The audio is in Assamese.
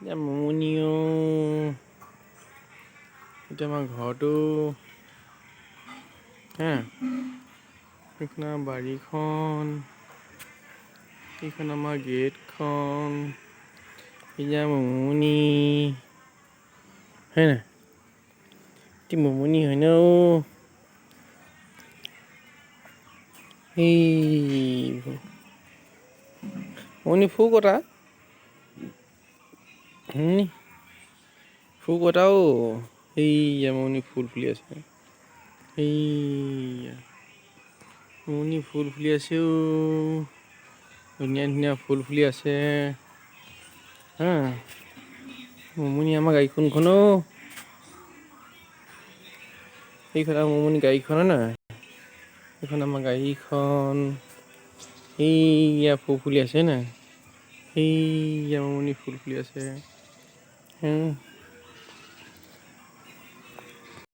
এতিয়া মুমুনিও এতিয়া আমাৰ ঘৰটো হা, এইখন আমাৰ বাৰীখন, এইখন আমাৰ গেটখন, এতিয়া মুমুনি হয় নাই? এটি মুমুনি হয় ন। এই মুমুনি ফু কটা ফু কটা ও। সেইয়া মুমুনি ফুল ফুলি আছে। সেইয়া মুমুনি ফুল ফুলি আছে ও। ধুনীয়া ধুনীয়া ফুল ফুলি আছে হা। মুমুনি আমাৰ গাড়ীখন অ'। এইখন আমাৰ মুমুনি গাড়ীখন হয় নহয়? এইখন আমাৰ গাড়ীখন। সেইয়া ফুল ফুলি আছে নাই? সেইয়া মুমুনি ফুল ফুলি আছে।